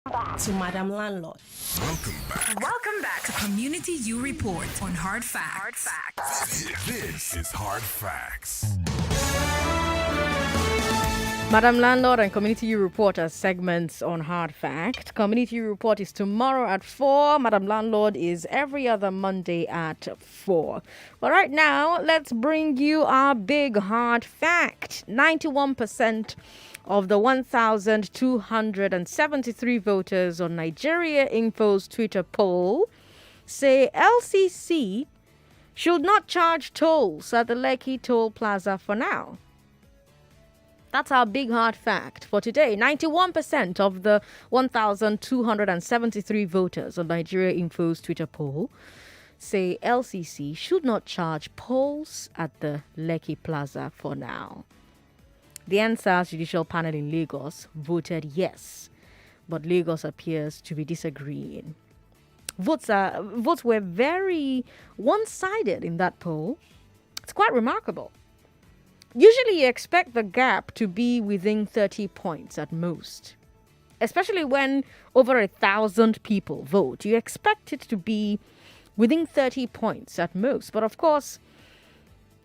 to Madam Landlord. Welcome back to Community U Report on Hard Facts. This is Hard Facts. Madam Landlord and Community U Report are segments on Hard Fact. Community U Report is tomorrow at 4. Madam Landlord is every other Monday at 4. But right now, let's bring you our big hard fact. 91% of the 1,273 voters on Nigeria Info's Twitter poll say LCC should not charge tolls at the Lekki Toll Plaza for now. That's our big hard fact for today. 91% of the 1,273 voters on Nigeria Info's Twitter poll say LCC should not charge tolls at the Lekki Plaza for now. The NSAS judicial panel in Lagos voted yes, but Lagos appears to be disagreeing. Votes were very one-sided in that poll. It's quite remarkable. Usually you expect the gap to be within 30 points at most, especially when over 1,000 people vote. You expect it to be within 30 points at most. But of course,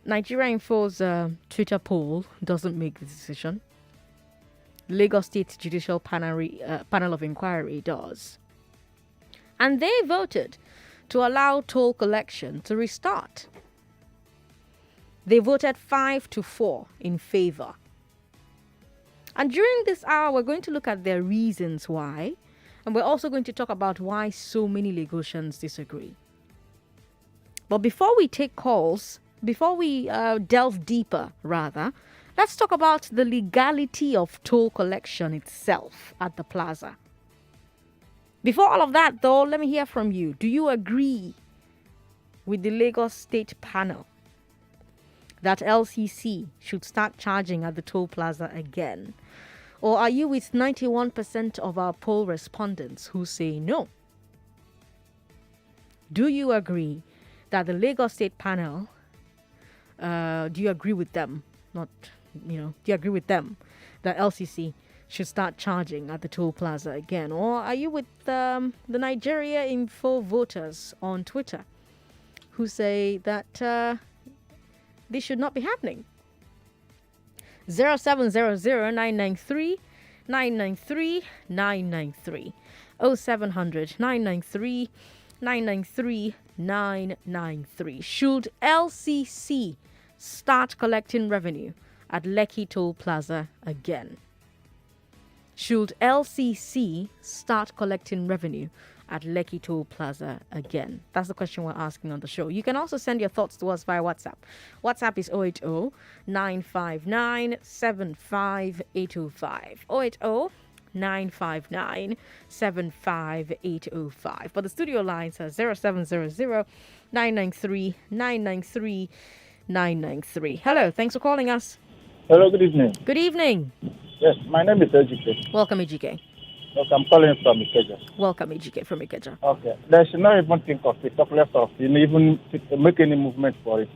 Nigeria Info's Twitter poll doesn't make the decision. Lagos State Judicial Panel of Inquiry does. And they voted to allow toll collection to restart. They voted 5-4 in favor. And during this hour, we're going to look at their reasons why. And we're also going to talk about why so many Lagosians disagree. But before we take calls, before we delve deeper, rather, let's talk about the legality of toll collection itself at the plaza. Before all of that, though, let me hear from you. Do you agree with the Lagos State Panel that LCC should start charging at the toll plaza again? Or are you with 91% of our poll respondents who say no? Do you agree that the Lagos State Panel, do you agree with them? Do you agree with them that LCC should start charging at the toll plaza again? Or are you with the Nigeria Info voters on Twitter who say that this should not be happening? 0700-993-993 993 0700-993 993. Should LCC start collecting revenue at Lekki Toll Plaza again? Should LCC start collecting revenue at Lekki Toll Plaza again? That's the question we're asking on the show. You can also send your thoughts to us via WhatsApp. WhatsApp is 080-959-75805. 080-959-75805. But the studio lines are 0700-993-993. Hello, thanks for calling us. Hello, good evening. Good evening. Yes, my name is Ejike. Welcome, Ejike. Look, I'm calling from Ikeja. Welcome, Ejike from Ikeja. Okay. They should not even think of it, talk less of even make any movement for it.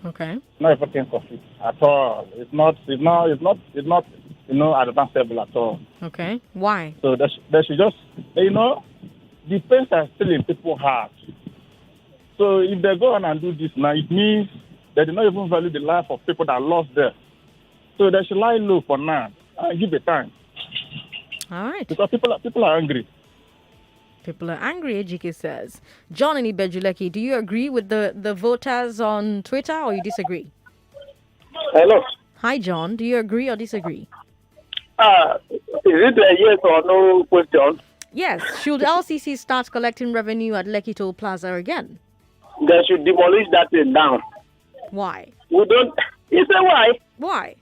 Okay. Not even think of it at all. It's not advanceable at all. Okay. Why? So they should just, the pains are still in people's hearts. So if they go on and do this now, it means they do not even value the life of people that lost there. So they should lie low for now and give it time. All right. Because people are angry. People are angry, Ejike says. John in Ibejuleki, do you agree with the voters on Twitter or you disagree? Hello. Hi, John. Do you agree or disagree? Is it a yes or no question? Yes. Should LCC start collecting revenue at Lekki Toll Plaza again? They should demolish that thing down. Why? We don't. You say why? Why?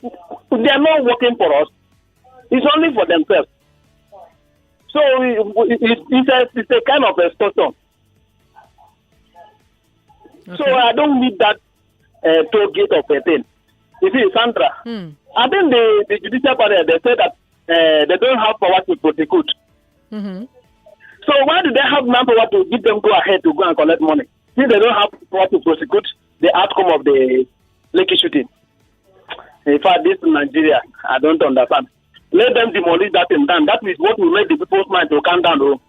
They are not working for us. It's only for themselves. So it's a kind of extortion. Okay. So I don't need that toll gate of a thing. You see, Sandra, I think the judicial panel, they said that they don't have power to prosecute. Mm-hmm. So why do they have manpower to give them go ahead to go and collect money? If they don't have power to prosecute the outcome of the Lekki shooting. In fact, this is Nigeria. I don't understand. let them demolish that thing down. That is what will make the people's mind to calm down, though.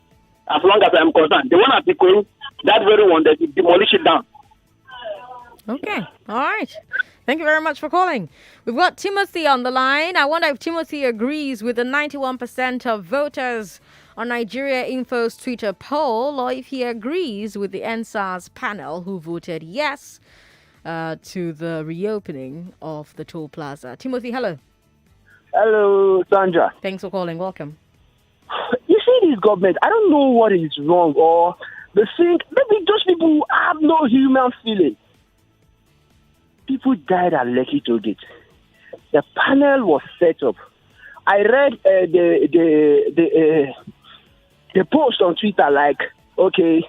As long as I'm concerned. The one at Ikoyi, that very one, they demolish it down. Okay. All right. Thank you very much for calling. We've got Timothy on the line. I wonder if Timothy agrees with the 91% of voters on Nigeria Info's Twitter poll, or if he agrees with the NSAS panel who voted yes to the reopening of the toll plaza. Timothy, hello. Hello, Sandra. Thanks for calling. Welcome. You see this government, I don't know what is wrong, or they think maybe those people have no human feeling. People died at Lekki toll gate. The panel was set up. I read the post on Twitter like, okay,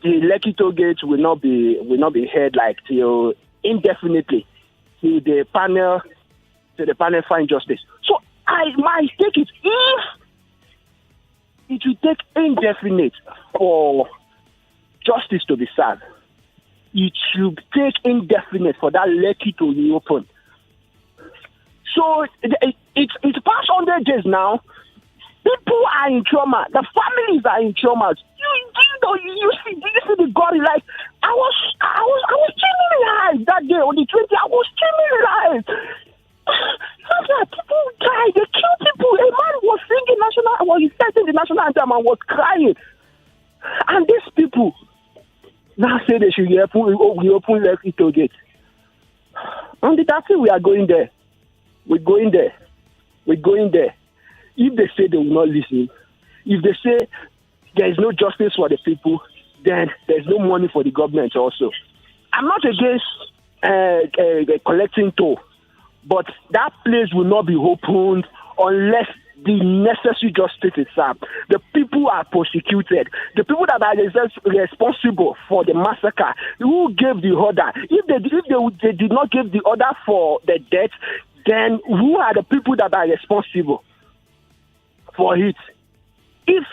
the Lekki toll gate will not be held like till indefinitely till the panel find justice. So my take is if it will take indefinite for justice to be served, it should take indefinite for that Lekki to reopen. So it's past 100 days now. People are in trauma. The families are in trauma. You see the God, like I was streaming live that day on the 20th. I was streaming live. People died. They killed people. A man was singing the national anthem and was crying. And these people now say they should reopen Lekki toll gate. And that's it. We are going there. We're going there. If they say they will not listen, if they say there is no justice for the people, then there's no money for the government also. I'm not against collecting toll, but that place will not be opened unless the necessary justice is served. The people are prosecuted. The people that are responsible for the massacre, who gave the order? If they did not give the order for the death, then who are the people that are responsible for it? If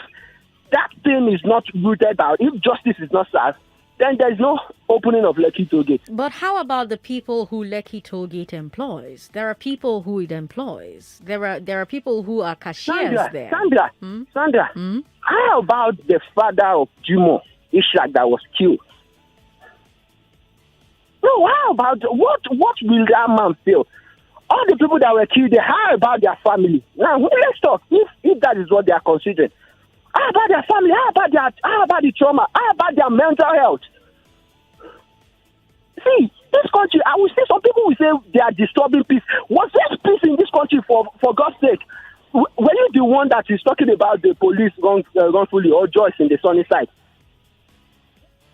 that thing is not rooted out, if justice is not served, then there is no opening of Lekki toll gate. But how about the people who Lekki toll gate employs? There are people who it employs. There are people who are cashiers there. Sandra, how about the father of Jimo Ishak that was killed? No, how about what will that man feel? All the people that were killed, how about their family? Now let's talk. If that is what they are considering, how about their family? How about the trauma? How about their mental health? See, this country, I will say some people will say they are disturbing peace. Was there peace in this country for God's sake? Were you the one that is talking about the police wrongfully or Joyce in the sunny side?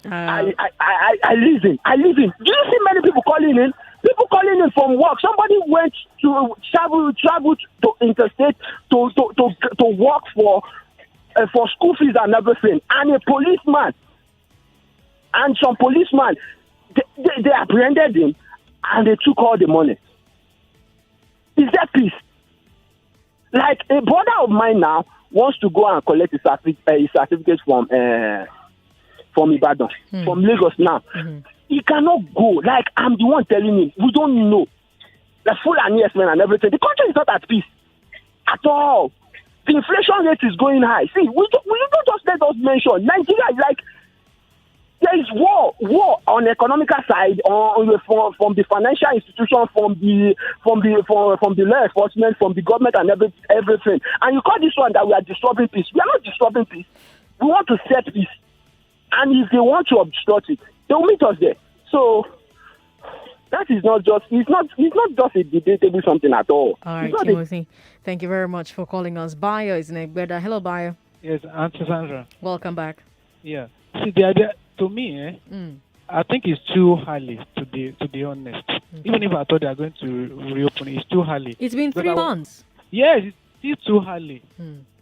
I listen. Do you see many people calling in? People calling in from work. Somebody went to travel to interstate to work for school fees and everything. And a policeman and some policemen, they apprehended him and they took all the money. Is that peace? Like a brother of mine now wants to go and collect his certificate from Ibadan, from Lagos now. He cannot go. Like, I'm the one telling him, we don't know. The full and yes men and everything. The country is not at peace at all. The inflation rate is going high. See, we don't just let us mention Nigeria is like there is war on the economical side, from the financial institution, from the law enforcement, from the government and everything. And you call this one that we are disturbing peace. We are not disturbing peace. We want to set peace. And if they want to obstruct it, they will meet us there. So that is not just it's not just a debatable something at all. All right, Timothy. Thank you very much for calling us. Bayo is in Egbeda. Hello, Bayo. Yes, Auntie Sandra. Welcome back. Yeah. See, the idea to me, I think it's too early to be honest. Even if I thought they are going to reopen, it's too early. It's been 3 months. Yes, it's too early.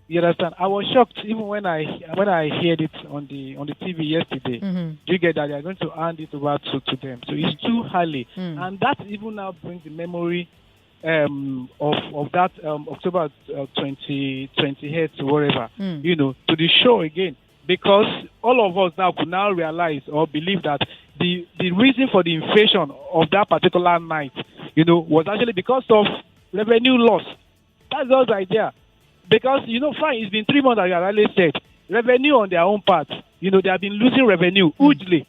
You understand? I was shocked even when I heard it on the TV yesterday. Do you get that they are going to hand it over to them? So it's too early, and that even now brings the memory of that October 28th, whatever, to the show again. Because all of us now could now realize or believe that the reason for the inflation of that particular night, was actually because of revenue loss. That's just the idea. Because, fine, it's been 3 months, as I already said. Revenue on their own part, they have been losing revenue hugely.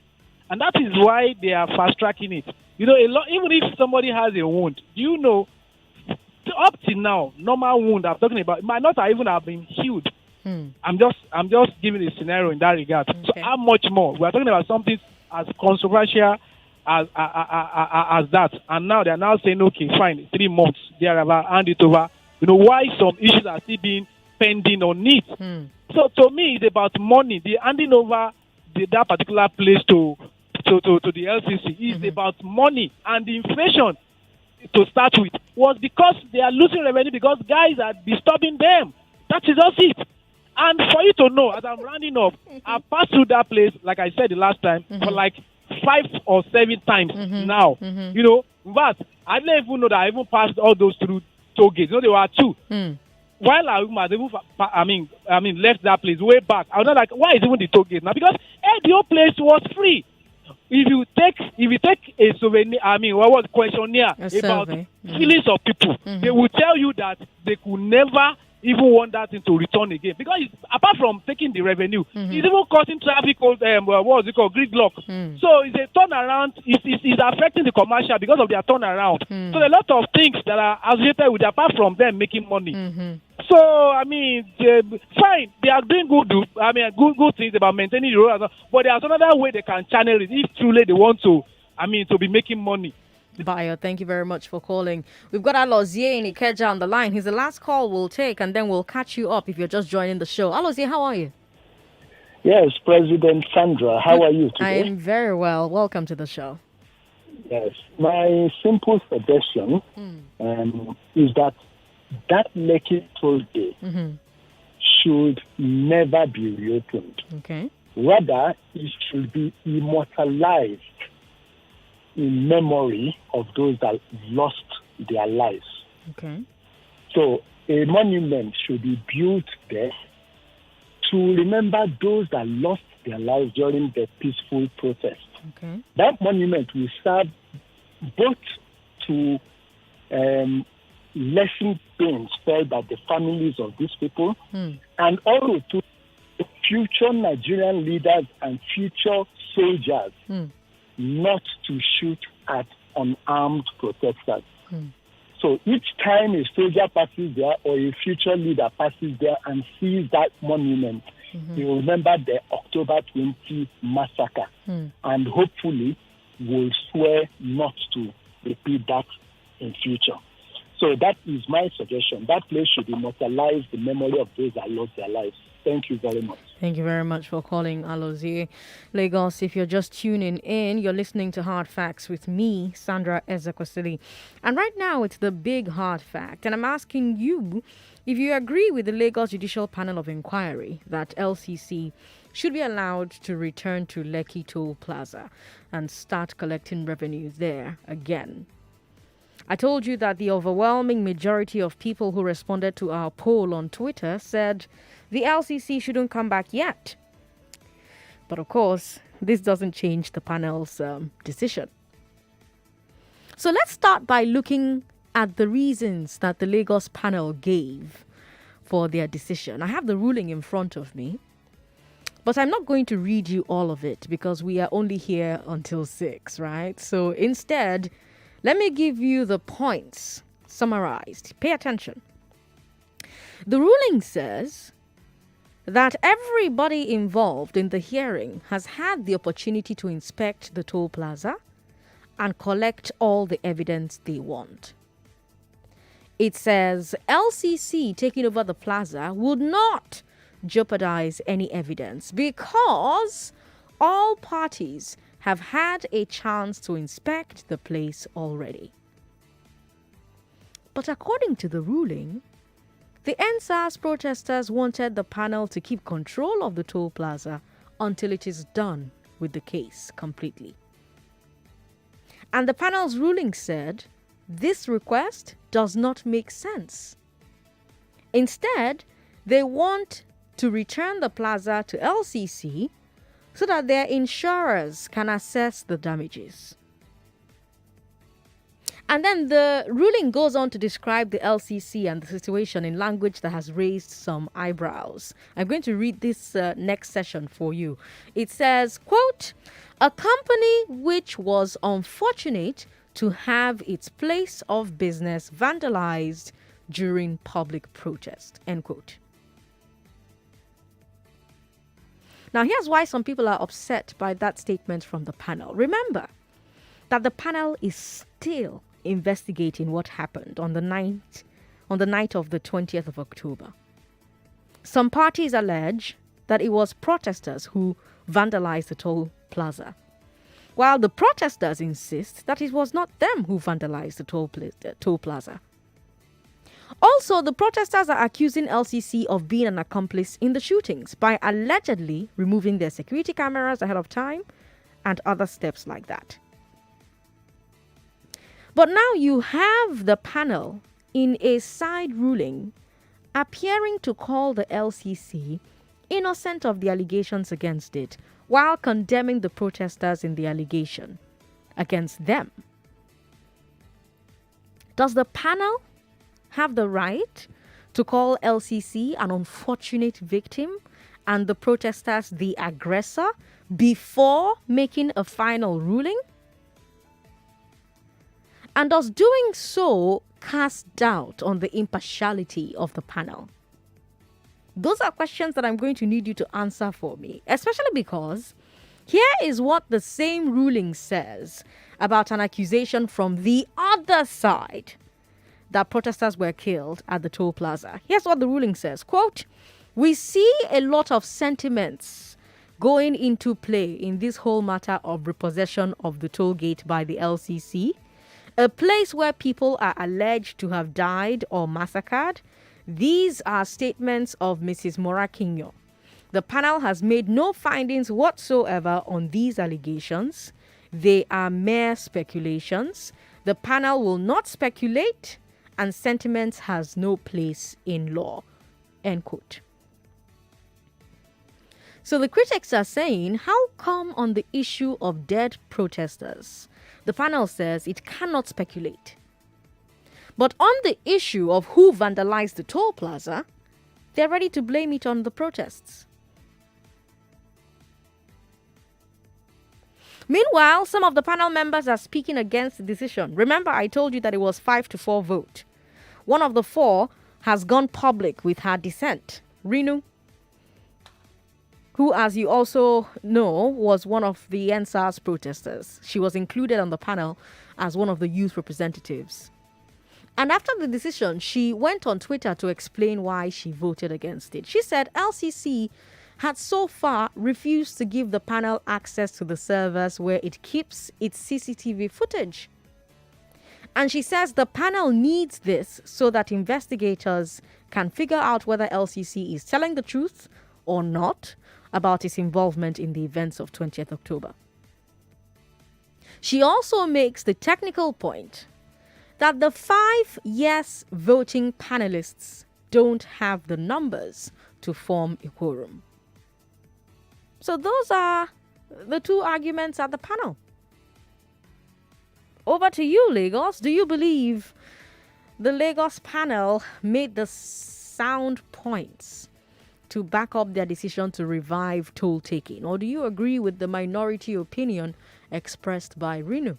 And that is why they are fast-tracking it. Even if somebody has a wound, up till now, normal wound I'm talking about, it might not even have been healed. I'm just giving a scenario in that regard. Okay. So how much more? We are talking about something as controversial as that. And now they are now saying, okay, fine, 3 months, they are about hand it over. Why some issues are still being pending on it. So to me, it's about money. The handing over that particular place to the LCC is about money, and the inflation to start with was because they are losing revenue because guys are disturbing them. That is just it. And for you to know, as I'm rounding up, I passed through that place, like I said the last time, for like 5 or 7 times now. But I didn't even know that I even passed all those through toll gates. There were 2. While I left that place way back, I was not like, why is even the toll gate now? Because the whole place was free. If you take a souvenir, what was questionnaire about feelings of people, they will tell you that they could never even want that thing to return again. Because apart from taking the revenue, it's even causing traffic, gridlock. So it's a turnaround. It's affecting the commercial because of their turnaround. So there are a lot of things that are associated with it, apart from them making money. So, fine, they are doing good things about maintaining the road, but there's another way they can channel it if truly they want to be making money. Bayo, thank you very much for calling. We've got Alozie in Ikeja on the line. He's the last call we'll take, and then we'll catch you up if you're just joining the show. Alozie, how are you? Yes, President Sandra, how are you today? I am very well. Welcome to the show. Yes, my simple suggestion is that Lekki toll gate should never be reopened. Okay. Rather, it should be immortalized in memory of those that lost their lives. Okay. So a monument should be built there to remember those that lost their lives during the peaceful protest. Okay. That monument will serve both to lessen pains felt by the families of these people and also to future Nigerian leaders and future soldiers not to shoot at unarmed protesters. So each time a soldier passes there or a future leader passes there and sees that monument, they will remember the October 20 massacre and hopefully will swear not to repeat that in future. So that is my suggestion. That place should immortalize the memory of those that lost their lives. Thank you very much. Thank you very much for calling, Alozie. Lagos, if you're just tuning in, you're listening to Hard Facts with me, Sandra Ezekwesili. And right now, it's the big hard fact. And I'm asking you if you agree with the Lagos Judicial Panel of Inquiry that LCC should be allowed to return to Lekki Toll Plaza and start collecting revenue there again. I told you that the overwhelming majority of people who responded to our poll on Twitter said the LCC shouldn't come back yet. But of course, this doesn't change the panel's decision. So let's start by looking at the reasons that the Lagos panel gave for their decision. I have the ruling in front of me, but I'm not going to read you all of it because we are only here until 6, right? So instead, let me give you the points summarized. Pay attention. The ruling says that everybody involved in the hearing has had the opportunity to inspect the toll plaza and collect all the evidence they want. It says LCC taking over the plaza would not jeopardize any evidence because all parties have had a chance to inspect the place already. But according to the ruling, the NSAS protesters wanted the panel to keep control of the toll plaza until it is done with the case completely. And the panel's ruling said this request does not make sense. Instead, they want to return the plaza to LCC so that their insurers can assess the damages. And then the ruling goes on to describe the LCC and the situation in language that has raised some eyebrows. I'm going to read this next session for you. It says, quote, a company which was unfortunate to have its place of business vandalized during public protest, end quote. Now, here's why some people are upset by that statement from the panel. Remember that the panel is still investigating what happened on the night of the 20th of October. Some parties allege that it was protesters who vandalized the toll plaza, while the protesters insist that it was not them who vandalized the toll plaza. Also, the protesters are accusing LCC of being an accomplice in the shootings by allegedly removing their security cameras ahead of time and other steps like that. But now you have the panel in a side ruling appearing to call the LCC innocent of the allegations against it, while condemning the protesters in the allegation against them. Does the panel have the right to call LCC an unfortunate victim and the protesters the aggressor before making a final ruling? And does doing so cast doubt on the impartiality of the panel? Those are questions that I'm going to need you to answer for me, especially because here is what the same ruling says about an accusation from the other side that protesters were killed at the toll plaza. Here's what the ruling says, quote, we see a lot of sentiments going into play in this whole matter of repossession of the toll gate by the LCC, a place where people are alleged to have died or massacred. These are statements of Mrs. Morakinyo. The panel has made no findings whatsoever on these allegations. They are mere speculations. The panel will not speculate, and sentiments has no place in law, end quote. So the critics are saying, how come on the issue of dead protesters, the panel says it cannot speculate? But on the issue of who vandalized the toll plaza, they're ready to blame it on the protests. Meanwhile, some of the panel members are speaking against the decision. Remember, I told you that it was 5-4 vote. One of the four has gone public with her dissent. Rinu, who, as you also know, was one of the NSAS protesters. She was included on the panel as one of the youth representatives. And after the decision, she went on Twitter to explain why she voted against it. She said LCC had so far refused to give the panel access to the servers where it keeps its CCTV footage. And she says the panel needs this so that investigators can figure out whether LCC is telling the truth or not about its involvement in the events of 20th October. She also makes the technical point that the 5 yes voting panelists don't have the numbers to form a quorum. So those are the two arguments at the panel. Over to you, Lagos. Do you believe the Lagos panel made the sound points to back up their decision to revive toll taking? Or do you agree with the minority opinion expressed by Rinu?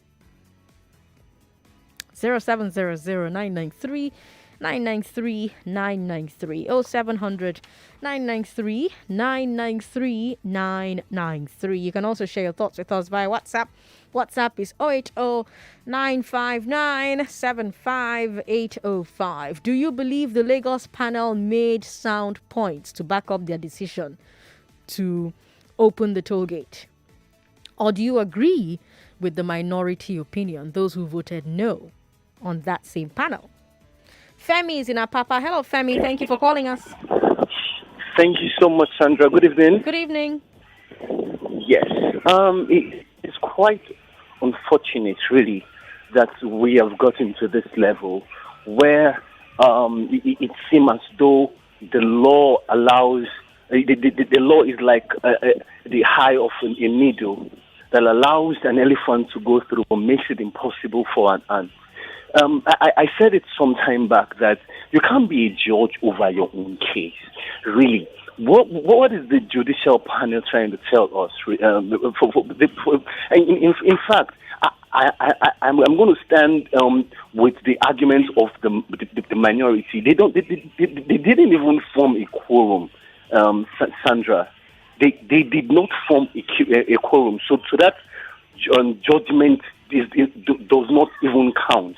0700-993-993 0700 993 993 993. You can also share your thoughts with us via WhatsApp. WhatsApp is 080-959-75805. Do you believe the Lagos panel made sound points to back up their decision to open the toll gate? Or do you agree with the minority opinion, those who voted no on that same panel? Femi is in Apapa. Hello, Femi. Thank you for calling us. Thank you so much, Sandra. Good evening. Good evening. Yes. It's quite unfortunate, really, that we have gotten to this level where it seems as though the law allows, the law is like the eye of a needle that allows an elephant to go through or makes it impossible for an ant. I said it some time back that you can't be a judge over your own case. Really, what is the judicial panel trying to tell us? In fact, I'm going to stand with the arguments of the minority. They didn't even form a quorum, Sandra. They did not form a quorum. So that judgment does not even count.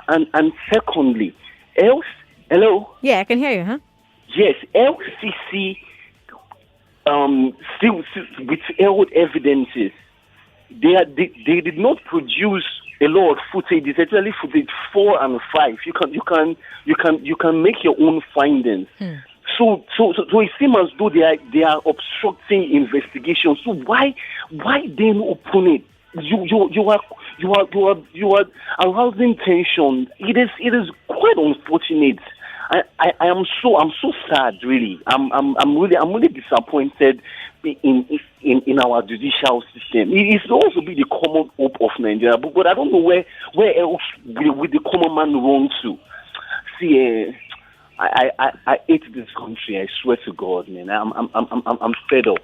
And secondly, hello? Yeah, I can hear you, huh? Yes, LCC still withheld evidences. They did not produce a lot of footage, especially footage 4 and 5. You can make your own findings. So it seems as though they are obstructing investigation. So why then open it? You are arousing tension. It is quite unfortunate. I am so sad, really. I'm really disappointed in our judicial system. It is also be the common hope of Nigeria, but I don't know where else will the common man run to. See, I hate this country. I swear to God, man. I'm fed up.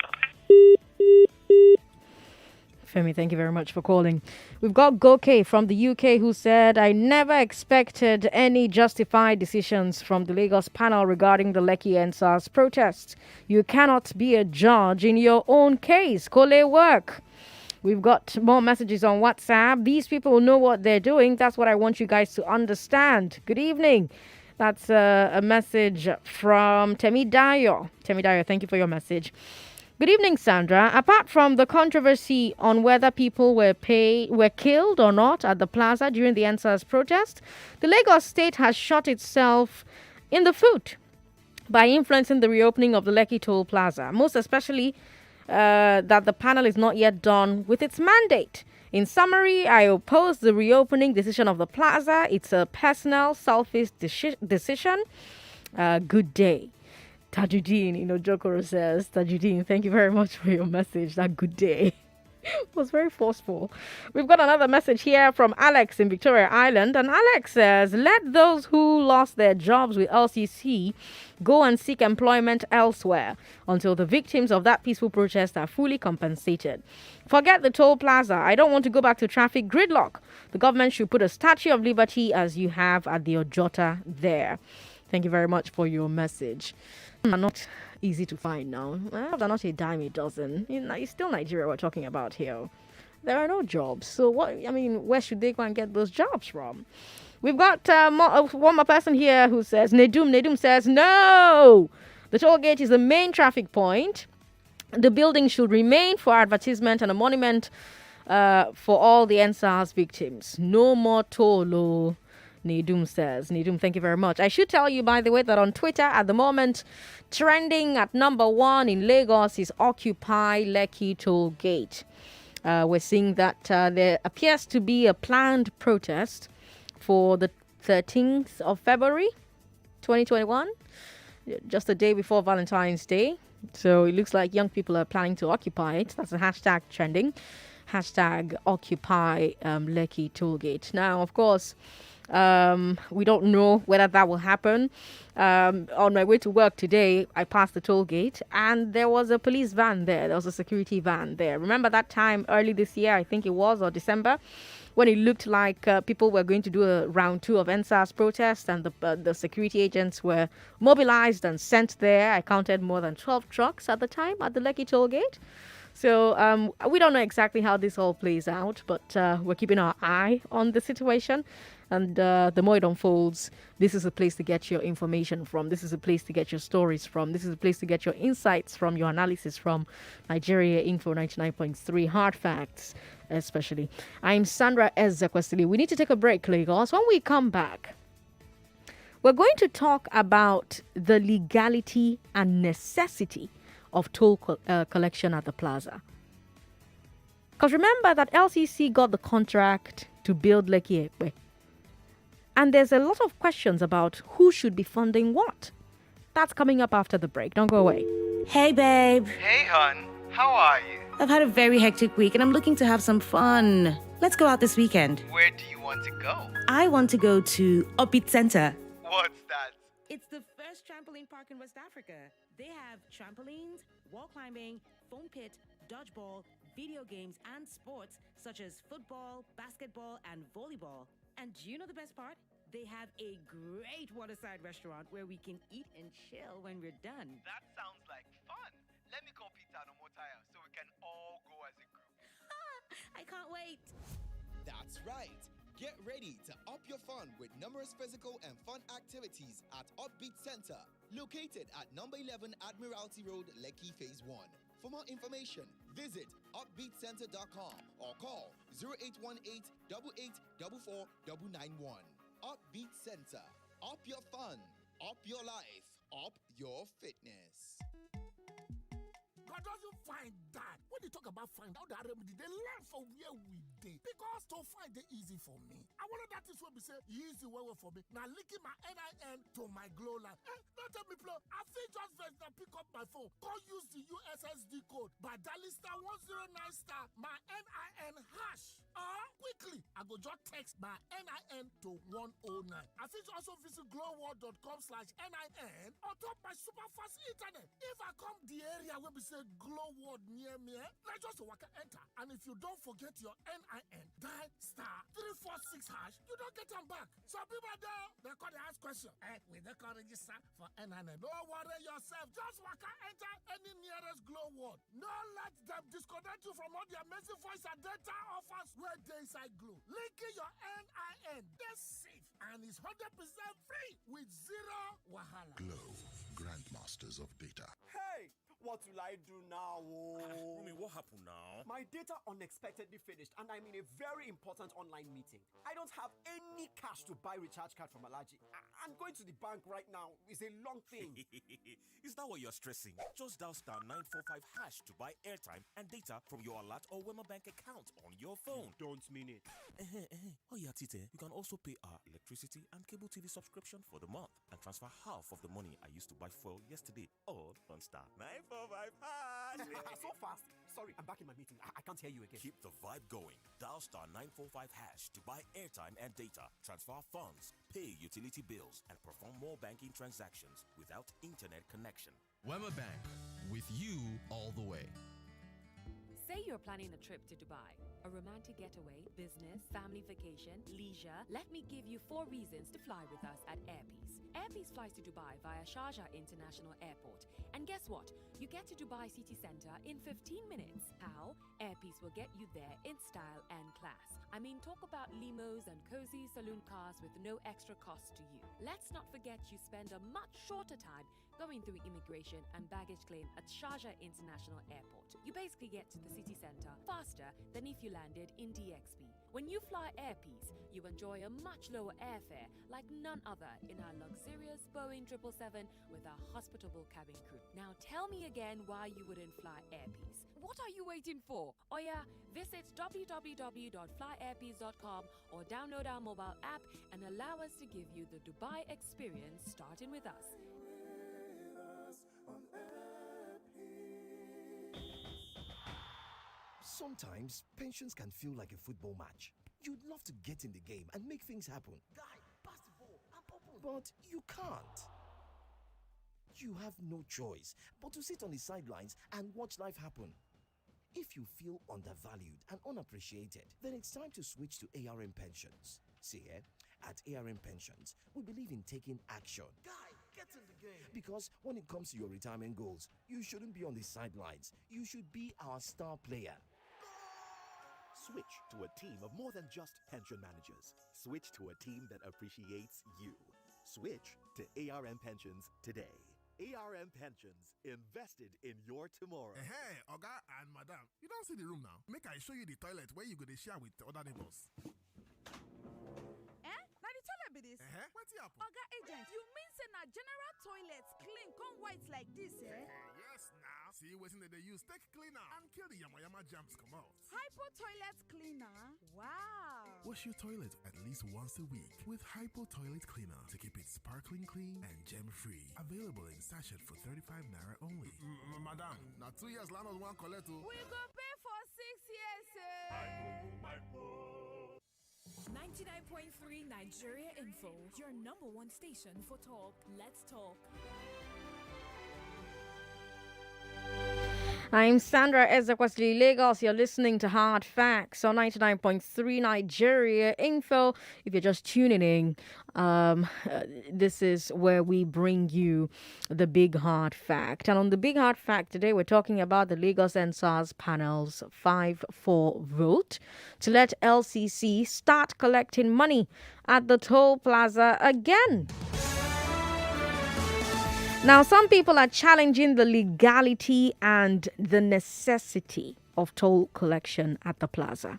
Femi, thank you very much for calling. We've got Goke from the UK who said, I never expected any justified decisions from the Lagos panel regarding the Lekki NSAS protest. You cannot be a judge in your own case. Kole work. We've got more messages on WhatsApp. These people know what they're doing. That's what I want you guys to understand. Good evening. That's a message from Temidayo. Temidayo, thank you for your message. Good evening, Sandra. Apart from the controversy on whether people were killed or not at the Plaza during the NSAS protest, the Lagos state has shot itself in the foot by influencing the reopening of the Lekki Toll Plaza, most especially that the panel is not yet done with its mandate. In summary, I oppose the reopening decision of the Plaza. It's a personal, selfish decision. Good day. Tajuddin, Jokoro says, Tajuddin, thank you very much for your message. That good day was very forceful. We've got another message here from Alex in Victoria Island. And Alex says, let those who lost their jobs with LCC go and seek employment elsewhere until the victims of that peaceful protest are fully compensated. Forget the toll plaza. I don't want to go back to traffic gridlock. The government should put a Statue of Liberty as you have at the Ojota there. Thank you very much for your message. Are not easy to find now. They're not a dime a dozen. It's still Nigeria we're talking about here. There are no jobs. So where should they go and get those jobs from? We've got one more person here who says, Nedum says, no! The toll gate is the main traffic point. The building should remain for advertisement and a monument for all the NSAS victims. No more toll. Nedum says. Nedum, thank you very much. I should tell you, by the way, that on Twitter at the moment, trending at number 1 in Lagos is Occupy Lekki Toll Gate. We're seeing that there appears to be a planned protest for the 13th of February, 2021, just a day before Valentine's Day. So it looks like young people are planning to occupy it. That's a hashtag trending. Hashtag Occupy Lekki Tollgate. Now, of course, we don't know whether that will happen. On my way to work today, I passed the toll gate and there was a police van there. There was a security van there. Remember that time early this year, I think it was, or December, when it looked like people were going to do a round 2 of NSAS protest and the security agents were mobilized and sent there. I counted more than 12 trucks at the time at the Lekki toll gate. So we don't know exactly how this all plays out, but we're keeping our eye on the situation. And the more it unfolds, this is a place to get your information from. This is a place to get your stories from. This is a place to get your insights from, your analysis from. Nigeria Info 99.3 Hard Facts, especially. I'm Sandra Ezekwesili. We need to take a break, Lagos. When we come back, we're going to talk about the legality and necessity of toll collection at the plaza. Because remember that LCC got the contract to build Lekki Ekpe. And there's a lot of questions about who should be funding what. That's coming up after the break. Don't go away. Hey, babe. Hey, hun. How are you? I've had a very hectic week and I'm looking to have some fun. Let's go out this weekend. Where do you want to go? I want to go to Upbeat Center. What's that? It's the first trampoline park in West Africa. They have trampolines, wall climbing, foam pit, dodgeball, video games, and sports such as football, basketball, and volleyball. And do you know the best part? They have a great waterside restaurant where we can eat and chill when we're done. That sounds like fun. Let me call Peter and Omotaya so we can all go as a group. I can't wait. That's right. Get ready to up your fun with numerous physical and fun activities at Upbeat Center, located at number 11 Admiralty Road, Lekki Phase 1. For more information, visit upbeatcenter.com or call 0818 8844 991. Upbeat Center. Up your fun, up your life, up your fitness. God doesn't find that. When they talk about find out that remedy, they learn from where we did. Because to find it easy for me. I wonder that is what we say easy way for me. Now linking my NIN to my glow line. Don't tell me, bro. I feel just first now pick up my phone. Go use the USSD code by dialing *109* my NIN hash. Quickly, I go just text my NIN to 109. I feel also visit glowworld.com/NIN on top my super fast internet. If I come the area where we say Glow World near me, I just walk enter. And if you don't forget your NIN, dial *346#. You don't get them back. Some people there, they call the ask question. We they call register for NIN. Don't worry yourself. Just walk enter any nearest Glow World. No let them disconnect you from all the amazing voice and data offers where they inside Glow. Linking your NIN. They're safe and it's 100% free with zero wahala. Glow, grandmasters of data. Hey! What will I do now? Rumi, what happened now? My data unexpectedly finished and I'm in a very important online meeting. I don't have any cash to buy recharge card from Alaji. I'm going to the bank right now. It's a long thing. Is that what you're stressing? Just dial *945# to buy airtime and data from your Alert or Wema Bank account on your phone. You don't mean it. Oh yeah, Tite. You can also pay our electricity and cable TV subscription for the month and transfer half of the money I used to buy fuel yesterday. All on *945#. So fast. Sorry, I'm back in my meeting. I can't hear you again. Keep the vibe going. Dial *945# to buy airtime and data, transfer funds, pay utility bills, and perform more banking transactions without internet connection. Wema Bank, with you all the way. Say you're planning a trip to Dubai, a romantic getaway, business, family vacation, leisure. Let me give you 4 reasons to fly with us at Airpeace. Airpeace flies to Dubai via Sharjah International Airport. And guess what? You get to Dubai City Centre in 15 minutes. How? Airpeace will get you there in style and class. I mean, talk about limos and cozy saloon cars with no extra cost to you. Let's not forget you spend a much shorter time going through immigration and baggage claim at Sharjah International Airport. You basically get to the city centre faster than if you landed in DXB. When you fly Airpeace, you enjoy a much lower airfare like none other in our luxurious Boeing 777 with a hospitable cabin crew. Now tell me again why you wouldn't fly Airpeace. What are you waiting for? Oh yeah, visit www.flyairpeace.com or download our mobile app and allow us to give you the Dubai experience starting with us. Sometimes pensions can feel like a football match. You'd love to get in the game and make things happen. Guy, pass the ball. But you can't. You have no choice but to sit on the sidelines and watch life happen. If you feel undervalued and unappreciated, then it's time to switch to ARM Pensions. See here, at ARM Pensions, we believe in taking action. Guy, get in the game. Because when it comes to your retirement goals, you shouldn't be on the sidelines. You should be our star player. Switch to a team of more than just pension managers. Switch to a team that appreciates you. Switch to ARM Pensions today. ARM Pensions, invested in your tomorrow. Hey, Oga and Madam, you don't see the room now. Make I show you the toilet where you go to share with other neighbors. Now the toilet be this. What's the apple? Oga agent, you mean say na general toilets clean come white like this, Yes, now. see what's in the use take cleaner and kill the yama germs come out. Hypo toilet cleaner. Wow. Wash your toilet at least once a week with Hypo toilet cleaner to keep it sparkling clean and germ free. Available in sachet for 35 naira only. Madam, now 2 years landlord one collect. We go pay for 6 years. 99.3 Nigeria Info, your number one station for talk. Let's talk. I'm Sandra Ezekwesili, Lagos. You're listening to Hard Facts on 99.3 Nigeria Info. If you're just tuning in, this is where we bring you the big hard fact. And on the big hard fact today, we're talking about the Lagos NSAS panel's 5-4 vote to let LCC start collecting money at the toll plaza again. Now, some people are challenging the legality and the necessity of toll collection at the plaza.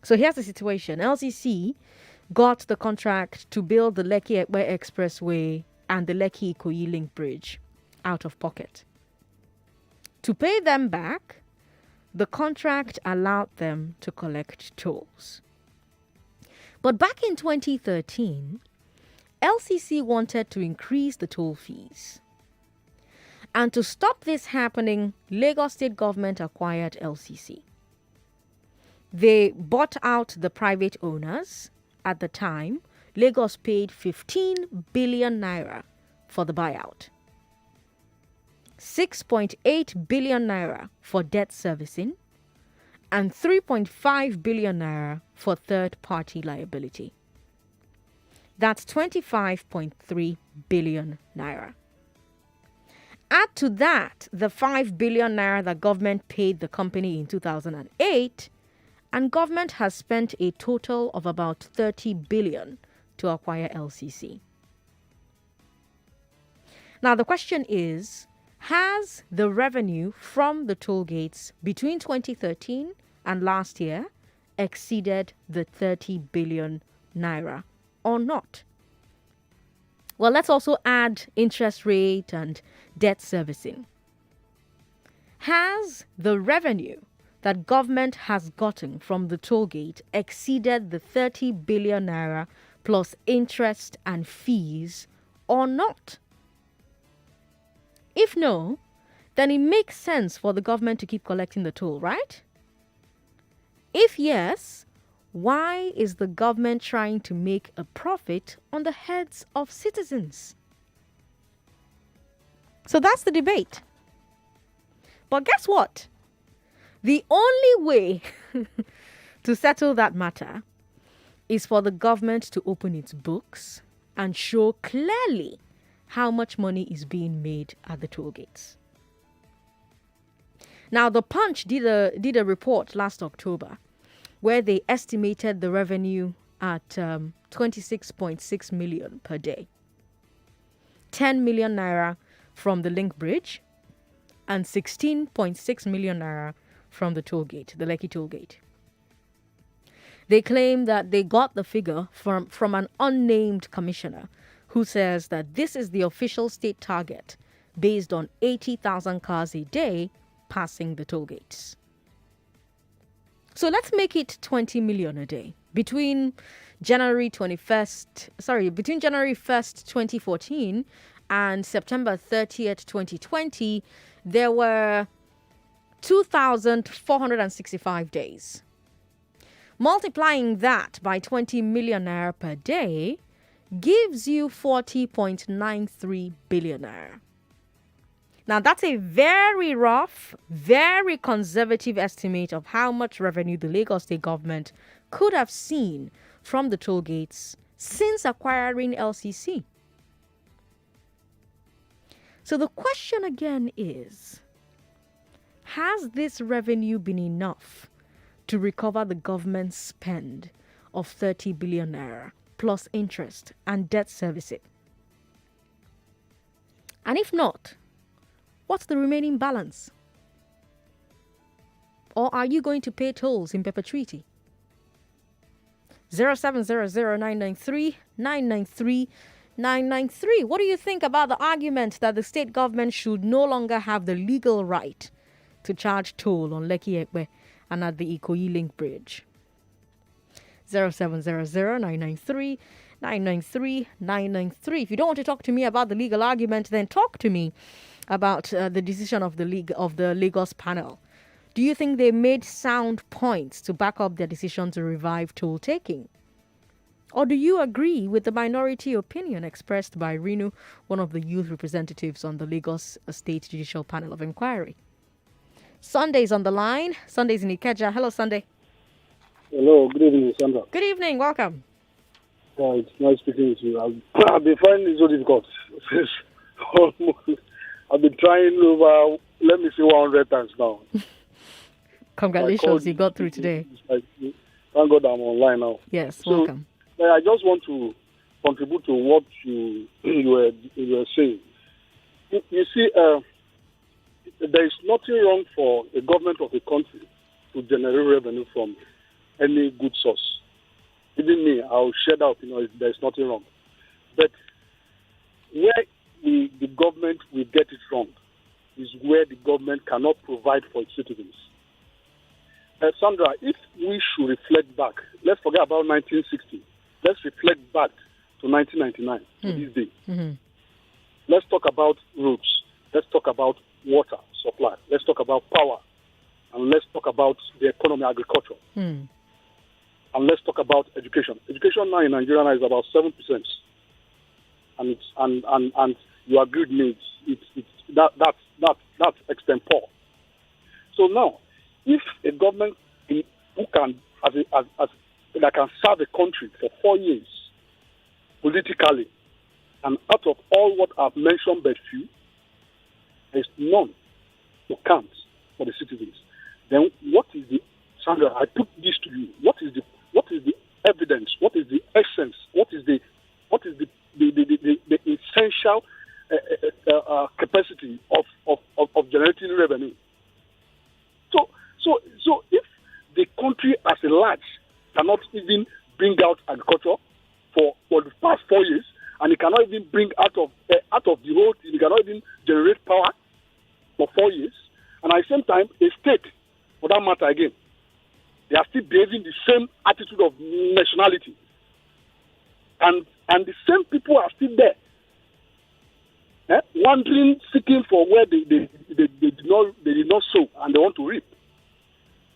So here's the situation. LCC got the contract to build the Lekki Expressway and the Lekki Ikoyi Link Bridge out of pocket. To pay them back, the contract allowed them to collect tolls. But back in 2013, LCC wanted to increase the toll fees. And to stop this happening, Lagos State government acquired LCC. They bought out the private owners. At the time, Lagos paid 15 billion naira for the buyout, 6.8 billion naira for debt servicing, and 3.5 billion naira for third-party liability. That's 25.3 billion naira. Add to that the 5 billion naira that government paid the company in 2008, and government has spent a total of about 30 billion to acquire LCC. Now the question is, has the revenue from the toll gates between 2013 and last year exceeded the 30 billion naira or not? Well, let's also add interest rate and debt servicing. Has the revenue that government has gotten from the toll gate exceeded the 30 billion naira plus interest and fees or not? If no, then it makes sense for the government to keep collecting the toll, right? If yes, why is the government trying to make a profit on the heads of citizens? So that's the debate. But guess what? The only way to settle that matter is for the government to open its books and show clearly how much money is being made at the toll gates. Now, the Punch did a report last October where they estimated the revenue at 26.6 million per day. 10 million naira from the Link Bridge and 16.6 million naira from the toll gate, the Lekki toll gate. They claim that they got the figure from an unnamed commissioner who says that this is the official state target based on 80,000 cars a day passing the toll gates. So let's make it 20 million a day. Between January 1st, 2014 and September 30th, 2020, there were 2,465 days. Multiplying that by 20 million naira per day gives you 40.93 billion naira. Now, that's a very rough, very conservative estimate of how much revenue the Lagos State government could have seen from the toll gates since acquiring LCC. So the question again is, has this revenue been enough to recover the government's spend of 30 billion naira plus interest and debt servicing? And if not, what's the remaining balance? Or are you going to pay tolls in perpetuity? 0700 993 993 993. What do you think about the argument that the state government should no longer have the legal right to charge toll on Lekki Ekpe and at the Ikoyi Link Bridge? 0700-993-993. 993. If you don't want to talk to me about the legal argument, then talk to me about the decision of the Lagos panel. Do you think they made sound points to back up their decision to revive toll taking? Or do you agree with the minority opinion expressed by Rinu, one of the youth representatives on the Lagos State Judicial Panel of Inquiry? Sunday's on the line. Sunday's in Ikeja. Hello, Sunday. Hello, good evening, Sandra. Good evening, welcome. It's nice speaking with you. I've been finding it so difficult. I've been trying over, let me say, 100 times now. Congratulations, you got through today. Thank God I'm online now. Yes, welcome. I just want to contribute to what you were saying. You see, there is nothing wrong for the government of a country to generate revenue from any good source. Even me, I'll share that opinion. There's nothing wrong. But where the government will get it wrong is where the government cannot provide for its citizens. Sandra, if we should reflect back, let's forget about 1960. Let's reflect back to 1999, to this day. Mm-hmm. Let's talk about roads. Let's talk about water supply. Let's talk about power. And let's talk about the economy, agriculture. And let's talk about education. Education now in Nigeria is about 7%. And you agree with me, that's extempore. So now, if a government who can that can serve a country for 4 years politically, and out of all what I've mentioned but few, there's none to count for the citizens. Then what is the, Sandra, I put this to you, what is the evidence, what is the essence, what is the essential capacity of generating revenue? So if the country as a large cannot even bring out agriculture for the past 4 years, and it cannot even bring out of the whole thing, it cannot even generate power for 4 years, and at the same time, a state, for that matter again, they are still behaving the same attitude of nationality, and the same people are still there, wandering, seeking for where they did not sow and they want to reap.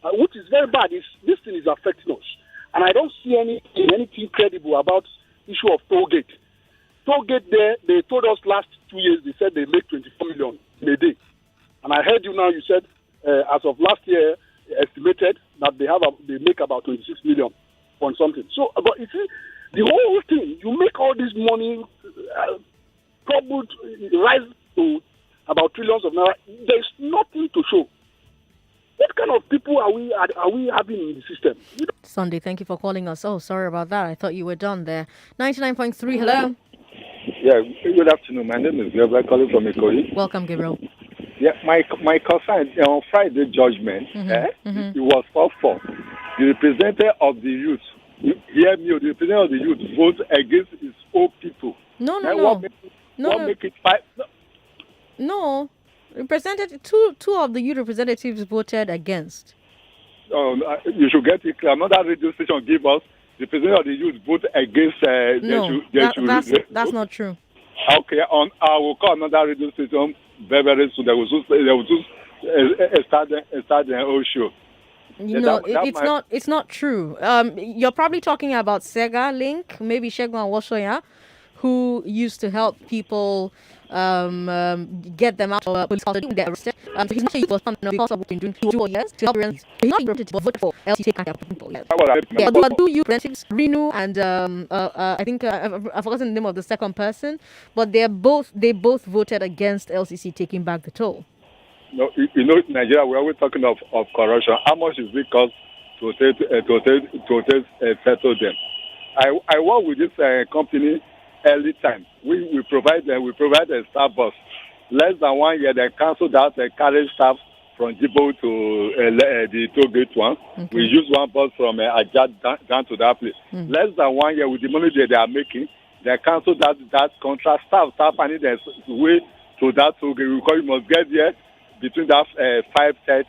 Which is very bad. This thing is affecting us. And I don't see anything credible about issue of toll gate. Toll gate there, they told us last 2 years, they said they make 24 million in a day. And I heard you now, you said, as of last year, estimated that they make about 26 million on something. So, but you see, the whole thing, you make all this money, probably rise to about trillions of naira. There's nothing to show. What kind of people are we having in the system? Sunday, thank you for calling us. Oh, sorry about that. I thought you were done there. 99.3, hello. Yeah, good afternoon. My name is Gabriel calling from Ikoyi. Welcome, Gabriel. Yeah, my concern on Friday judgment, it was 4-4. The representative of the youth, the representative of the youth votes against his own people. No. What make it 5? No. Two of the youth representatives voted against. You should get it clear. Another radio station give us the president of the youth vote against. That's not true. Okay, I will call another radio station very soon. They will just start the whole show. It's not true. You're probably talking about Sega Link, maybe Shegun Washoya, who used to help people get them out of police custody, get arrested. He's not a youth because of what he's been doing 4 years to help parents. He's not a representative, but voted for LCC people. Yeah, but two youth representatives, Rinu and I think I've forgotten the name of the second person, but they both voted against LCC taking back the toll. No, in Nigeria, we're always talking of corruption. How much is it cost to settle them? I work with this company early time. We provide a staff bus. Less than 1 year, they canceled out the carriage staff from Jibo to the toll gate one. Okay. We use one bus from Ajad down to that place. Less than 1 year, with the money they are making, they cancel that contract. Start finding their way to that toll gate because you must get there between that 5:30.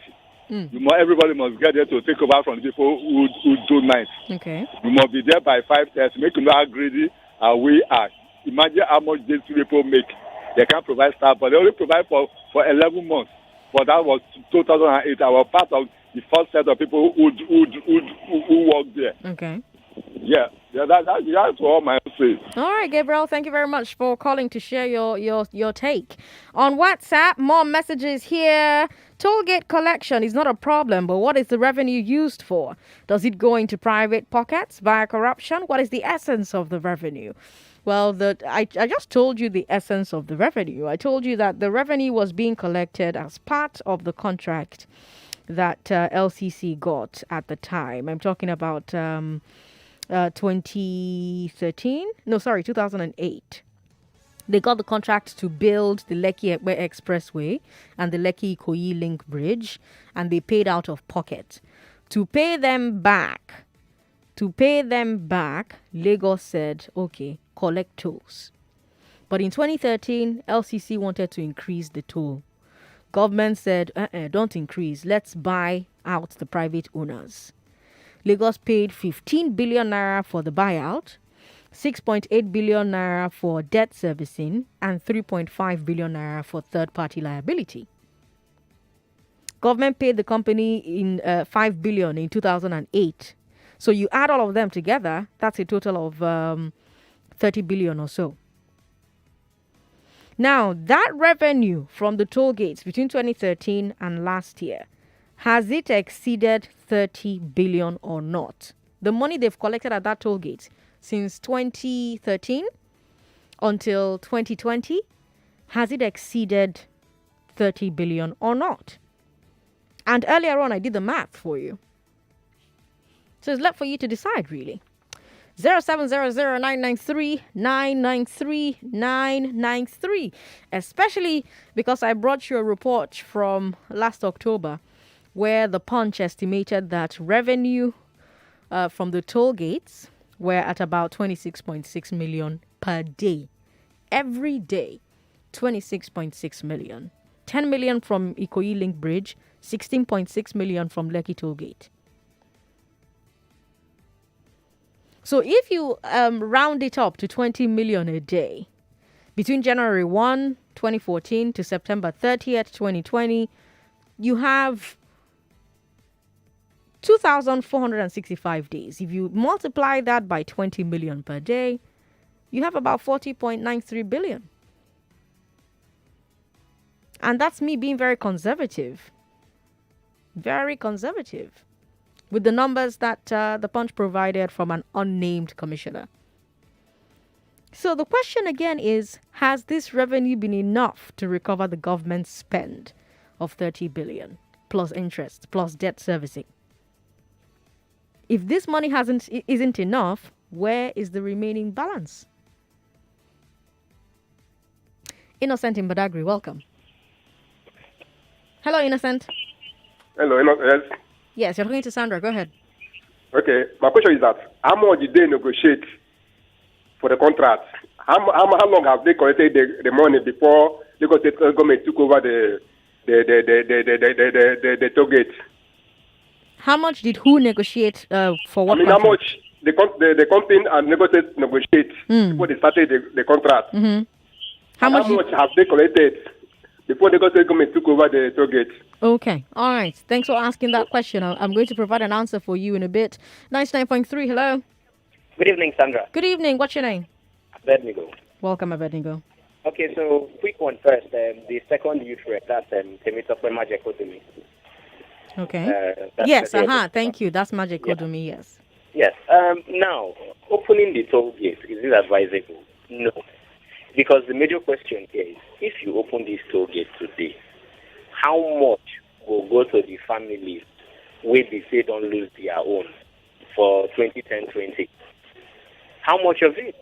Everybody must get there to take over from the people who do night. Okay. You must be there by 5:30. Make you know how greedy we are. Imagine how much these people make. They can't provide staff, but they only provide for 11 months. But that was 2008. I was part of the first set of people who worked there. Okay. Yeah, that's all my say. All right, Gabriel, thank you very much for calling to share your take. On WhatsApp, more messages here. Tollgate collection is not a problem, but what is the revenue used for? Does it go into private pockets via corruption? What is the essence of the revenue? Well, I just told you the essence of the revenue. I told you that the revenue was being collected as part of the contract that LCC got at the time. I'm talking about 2008. They got the contract to build the Lekki Expressway and the Lekki Ikoyi Link Bridge, and they paid out of pocket. To pay them back, Lagos said, okay, collect tolls. But in 2013, LCC wanted to increase the toll. Government said, don't increase. Let's buy out the private owners. Lagos paid 15 billion naira for the buyout, 6.8 billion naira for debt servicing, and 3.5 billion naira for third-party liability. Government paid the company in 5 billion in 2008. So you add all of them together, that's a total of 30 billion or so. Now, that revenue from the toll gates between 2013 and last year, has it exceeded 30 billion or not? The money they've collected at that toll gate since 2013 until 2020, has it exceeded 30 billion or not? And earlier on, I did the math for you. So it's left for you to decide, really. 0700-993-993-993. Especially because I brought you a report from last October where the Punch estimated that revenue from the toll gates were at about 26.6 million per day. Every day, 26.6 million. 10 million from Ikoyi Link Bridge, 16.6 million from Lekki toll gate. So if you round it up to 20 million a day, between January 1, 2014 to September 30th, 2020, you have 2,465 days. If you multiply that by 20 million per day, you have about 40.93 billion. And that's me being very conservative. Very conservative. With the numbers that the Punch provided from an unnamed commissioner. So the question again is, has this revenue been enough to recover the government's spend of 30 billion, plus interest, plus debt servicing? If this money isn't enough, where is the remaining balance? Innocent in Badagry, welcome. Hello, Innocent. Hello, Innocent. Yes, you're talking to Sandra. Go ahead. Okay, my question is that how much did they negotiate for the contract? How long have they collected the money before Lagos State government took over the toll gate? How much did who negotiate for what? How much the company and Lagos State negotiate before they started the contract? Mm-hmm. How much have they collected before the government took over the toll gate? Okay. All right. Thanks for asking that question. I'm going to provide an answer for you in a bit. 99.3, hello. Good evening, Sandra. Good evening. What's your name? Abednego. Welcome, Abednego. Okay, so quick one first. The second youth rep, that's Temitope Majekotumi. Okay. Yes, thank you. That's Magic Kodumi, yes. Yes. Now, opening the toll gate, is it advisable? No. Because the major question here is, if you open this toll gate today, how much will go to the families where they say don't lose their own for 2010-20? How much of it?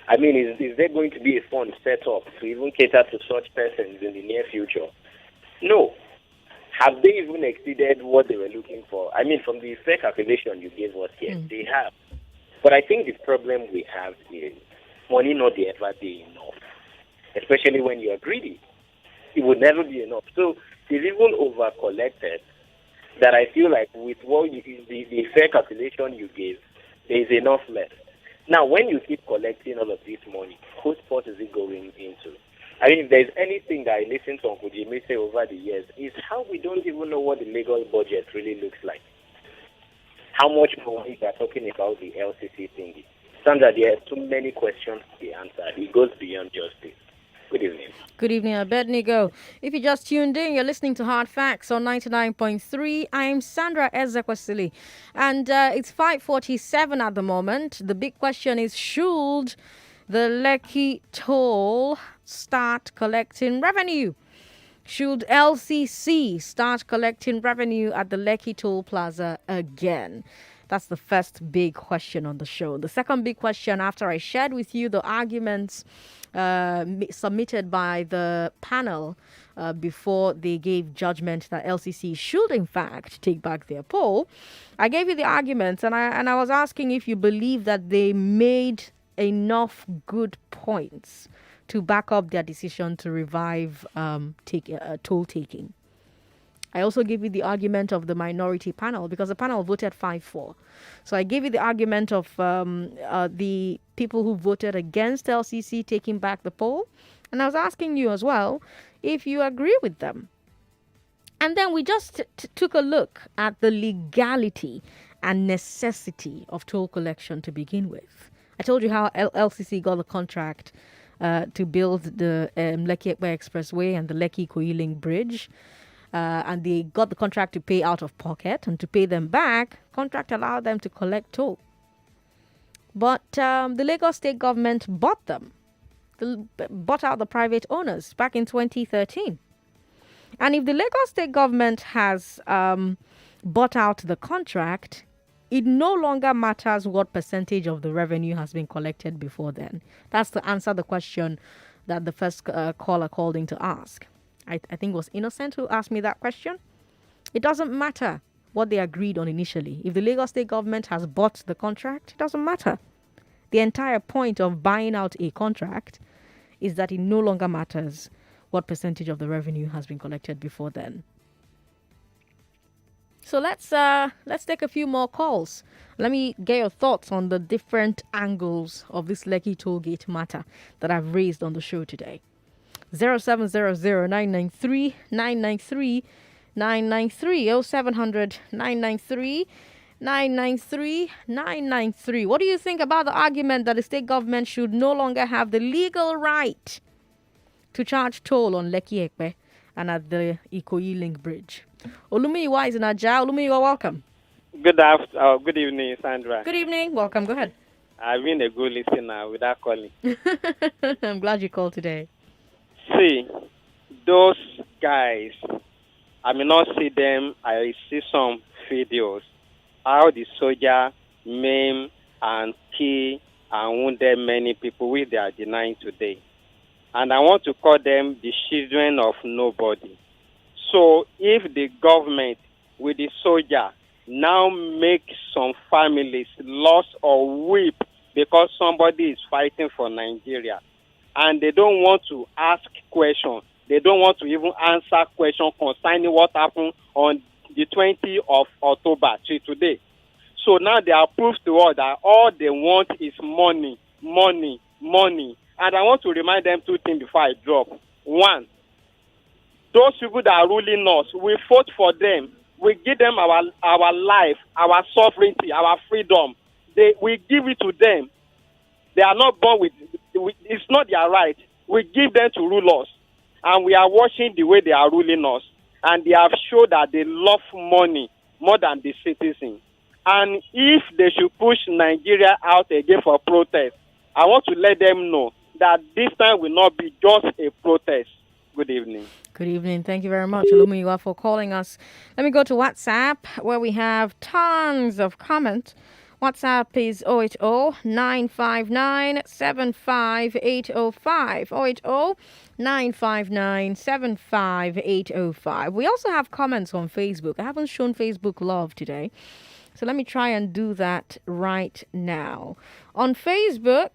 I mean, is there going to be a fund set up to even cater to such persons in the near future? No. Have they even exceeded what they were looking for? I mean, from the fair calculation you gave us here, they have. But I think the problem we have is money not the ever be enough, especially when you are greedy. It would never be enough. So they've even over collected that I feel like with what the fair calculation you gave, there is enough left. Now, when you keep collecting all of this money, whose pot is it going into? I mean, if there's anything that I listened to Uncle Jimmy say over the years, is how we don't even know what the Lagos budget really looks like. How much money they're talking about the LCC thingy. Sandra, there are too many questions to be answered. It goes beyond justice. Good evening. Good evening, Abednego. If you just tuned in, you're listening to Hard Facts on 99.3. I'm Sandra Ezekwesili, and it's 5:47 at the moment. The big question is, should the Lekki toll start collecting revenue? Should LCC start collecting revenue at the Lekki toll plaza again? That's the first big question on the show. The second big question, after I shared with you the arguments submitted by the panel before they gave judgment that LCC should in fact take back their poll, I gave you the arguments, and I was asking if you believe that they made enough good points to back up their decision to revive toll taking. I also gave you the argument of the minority panel because the panel voted 5-4. So I gave you the argument of the people who voted against LCC taking back the poll. And I was asking you as well if you agree with them. And then we just took a look at the legality and necessity of toll collection to begin with. I told you how LCC got the contract to build the Lekki Expressway and the Lekki Koiling Bridge. And they got the contract to pay out of pocket, and to pay them back, contract allowed them to collect toll. But the Lagos state government bought them, bought out the private owners back in 2013. And if the Lagos state government has bought out the contract, it no longer matters what percentage of the revenue has been collected before then. That's to answer the question that the first caller called in to ask. I think it was Innocent who asked me that question. It doesn't matter what they agreed on initially. If the Lagos state government has bought the contract, it doesn't matter. The entire point of buying out a contract is that it no longer matters what percentage of the revenue has been collected before then. So let's take a few more calls. Let me get your thoughts on the different angles of this Lekki tollgate matter that I've raised on the show today. 0700-993-993 0700-993-993. What do you think about the argument that the state government should no longer have the legal right to charge toll on Lekki Ekpe and at the Ikoyi Link Bridge? Olumiyiwa is in Aja. Olumiyiwa, welcome. Good evening, Sandra. Good evening. Welcome. Go ahead. I've been a good listener without calling. I'm glad you called today. See, those guys, I may not see them. I see some videos how the soldier maim and kill and wounded many people, which they are denying today. And I want to call them the children of nobody. So if the government with the soldier now make some families lost or weep because somebody is fighting for Nigeria, and they don't want to ask questions, they don't want to even answer questions concerning what happened on the 20th of October till today. So now they are proved to us that all they want is money, money, money. And I want to remind them two things before I drop. One, those people that are ruling us, we fought for them. We give them our life, our sovereignty, our freedom. We give it to them. They are not born with, it's not their right. We give them to rule us. And we are watching the way they are ruling us. And they have shown that they love money more than the citizens. And if they should push Nigeria out again for protest, I want to let them know that this time will not be just a protest. Good evening. Good evening. Thank you very much, Olumiyiwa, for calling us. Let me go to WhatsApp, where we have tons of comments. WhatsApp is 080-959-75805. 080-959-75805. We also have comments on Facebook. I haven't shown Facebook love today. So let me try and do that right now. On Facebook,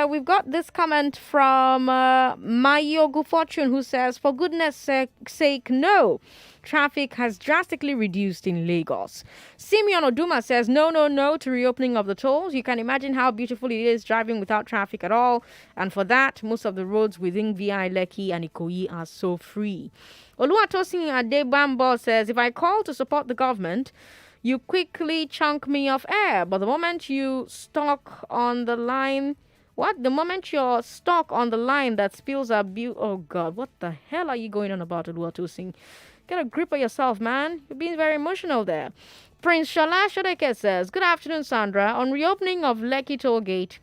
we've got this comment from Mayogu Fortune, who says, for goodness sake, no. Traffic has drastically reduced in Lagos. Simeon Oduma says, no to reopening of the tolls. You can imagine how beautiful it is driving without traffic at all. And for that, most of the roads within VI, Lekki and Ikoyi are so free. Oluwatosin Adebambo says, if I call to support the government, you quickly chunk me off air. But the moment you stuck on the line, the moment you're stuck on the line that spills abuse, oh God, what the hell are you going on about, Oluwatosin? Get a grip of yourself, man. You're being very emotional there. Prince Shola Shodeke says, good afternoon, Sandra. On reopening of Lekki toll gate,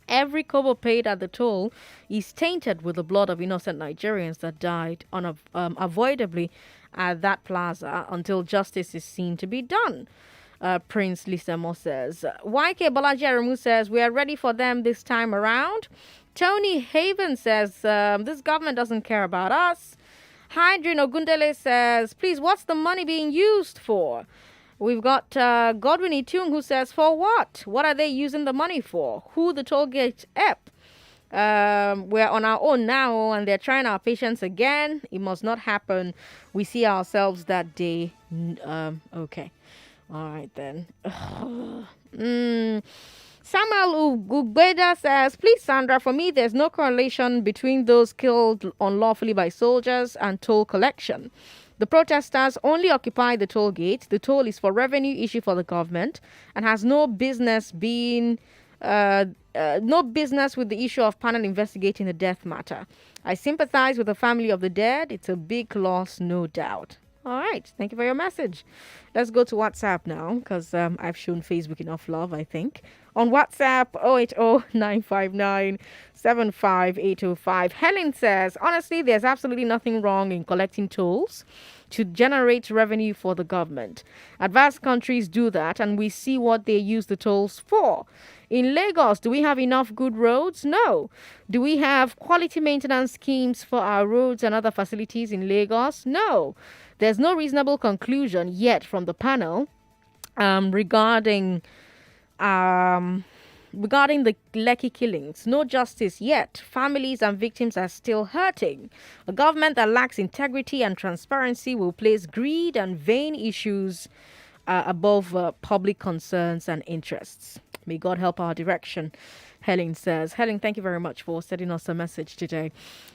every kobo paid at the toll is tainted with the blood of innocent Nigerians that died unavoidably at that plaza until justice is seen to be done. Prince Lisemo says. YK Balaji Aremu says, we are ready for them this time around. Tony Haven says, this government doesn't care about us. Hydrin Ogundele says, please, what's the money being used for? We've got Godwin Itung who says, for what? What are they using the money for? Who the toll gate app? We're on our own now and they're trying our patience again. It must not happen. We see ourselves that day. Okay. All right then. Samuel Ugbeda says, please, Sandra, for me, there's no correlation between those killed unlawfully by soldiers and toll collection. The protesters only occupy the toll gate. The toll is for revenue issue for the government and has no business being no business with the issue of panel investigating the death matter. I sympathize with the family of the dead. It's a big loss, no doubt. All right. Thank you for your message. Let's go to WhatsApp now because I've shown Facebook enough love, I think. On WhatsApp, 080-959-75805. Helen says, honestly, there's absolutely nothing wrong in collecting tolls to generate revenue for the government. Advanced countries do that, and we see what they use the tolls for. In Lagos, do we have enough good roads? No. Do we have quality maintenance schemes for our roads and other facilities in Lagos? No. There's no reasonable conclusion yet from the panel regarding the Lekki killings. No justice yet. Families and victims are still hurting. A government that lacks integrity and transparency will place greed and vain issues above public concerns and interests. May God help our direction, Helen says. Helen, thank you very much for sending us a message today.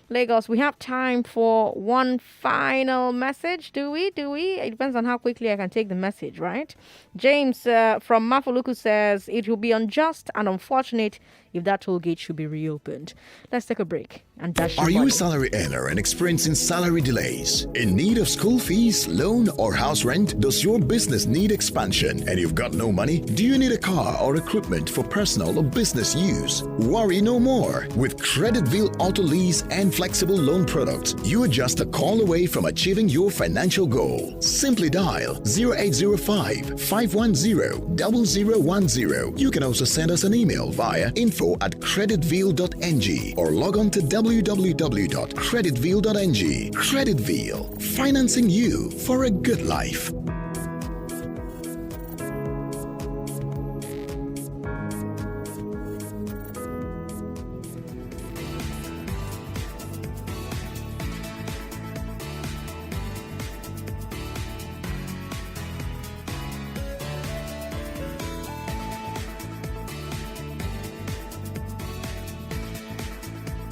Lagos, we have time for one final message, do we? It depends on how quickly I can take the message, right? James from Mafoluku says, it will be unjust and unfortunate if that toll gate should be reopened. Let's take a break and dash. Are you a salary earner and experiencing salary delays? In need of school fees, loan, or house rent? Does your business need expansion and you've got no money? Do you need a car or equipment for personal or business use? Worry no more. With Creditville Auto Lease and flexible loan products, you are just a call away from achieving your financial goal. Simply dial 0805-510-0010. You can also send us an email via info@creditville.ng or log on to www.creditville.ng. Creditville, financing you for a good life.